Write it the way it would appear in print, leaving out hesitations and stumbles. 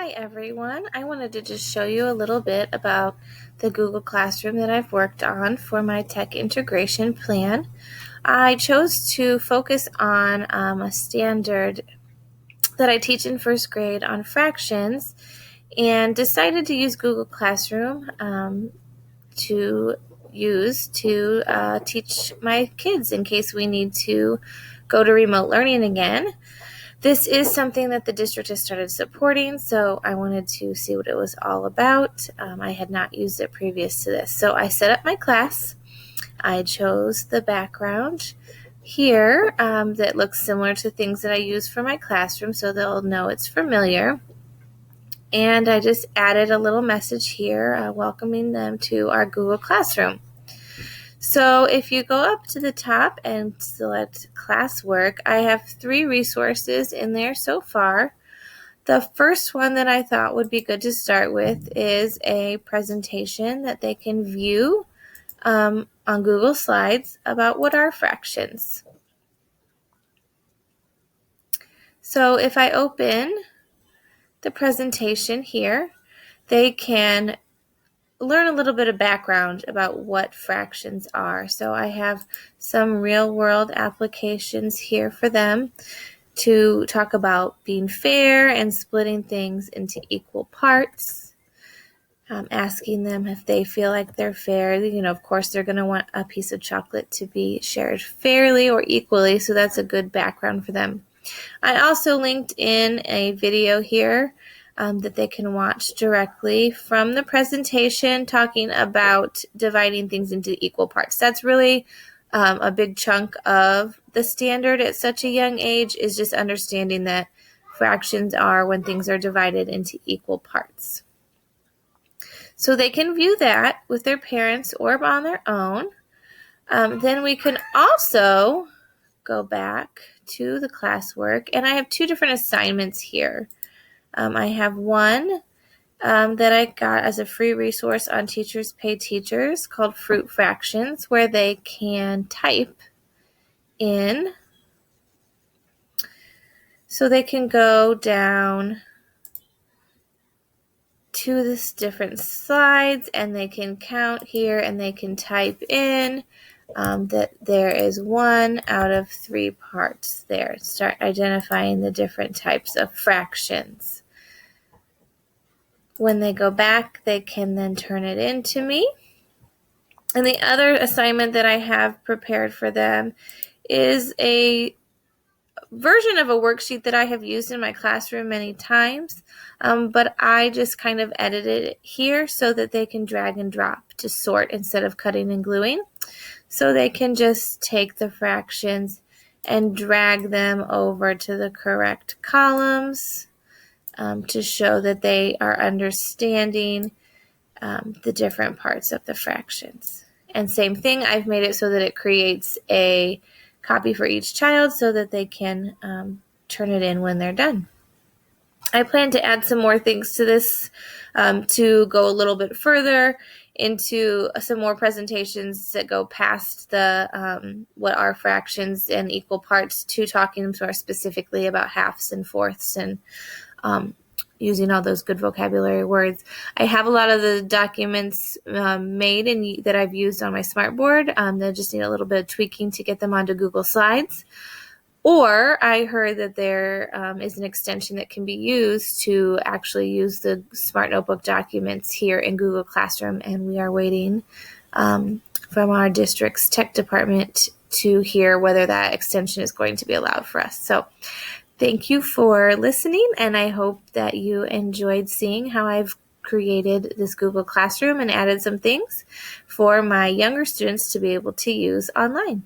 Hi everyone. I wanted to just show you a little bit about the Google Classroom that I've worked on for my tech integration plan. I chose to focus on a standard that I teach in first grade on fractions and decided to use Google Classroom to teach my kids in case we need to go to remote learning again. This is something that the district has started supporting, so I wanted to see what it was all about. I had not used it previous to this. So I set up my class. I chose the background here that looks similar to things that I use for my classroom, so they'll know it's familiar. And I just added a little message here welcoming them to our Google Classroom. So if you go up to the top and select classwork, I have 3 resources in there so far. The first one that I thought would be good to start with is a presentation that they can view on Google Slides about what are fractions. So if I open the presentation here, they can learn a little bit of background about what fractions are. So I have some real-world applications here for them to talk about being fair and splitting things into equal parts, asking them if they feel like they're fair. Of course, they're going to want a piece of chocolate to be shared fairly or equally, so that's a good background for them. I also linked in a video here that they can watch directly from the presentation talking about dividing things into equal parts. That's really a big chunk of the standard at such a young age, is just understanding that fractions are when things are divided into equal parts. So they can view that with their parents or on their own. Then we can also go back to the classwork, and I have 2 different assignments here. I have one that I got as a free resource on Teachers Pay Teachers called Fruit Fractions, where they can type in. So they can go down to this different slides and they can count here and they can type in that there is 1 out of 3 parts there. Start identifying the different types of fractions. When they go back, they can then turn it in to me. And the other assignment that I have prepared for them is a version of a worksheet that I have used in my classroom many times, but I just kind of edited it here so that they can drag and drop to sort instead of cutting and gluing. So they can just take the fractions and drag them over to the correct columns to show that they are understanding the different parts of the fractions. And same thing, I've made it so that it creates a copy for each child so that they can turn it in when they're done. I plan to add some more things to this to go a little bit further into some more presentations that go past the what are fractions and equal parts, to talking more specifically about halves and fourths and using all those good vocabulary words. I have a lot of the documents made and that I've used on my smartboard. They just need a little bit of tweaking to get them onto Google Slides. Or I heard that there is an extension that can be used to actually use the Smart Notebook documents here in Google Classroom, and we are waiting from our district's tech department to hear whether that extension is going to be allowed for us. So thank you for listening, and I hope that you enjoyed seeing how I've created this Google Classroom and added some things for my younger students to be able to use online.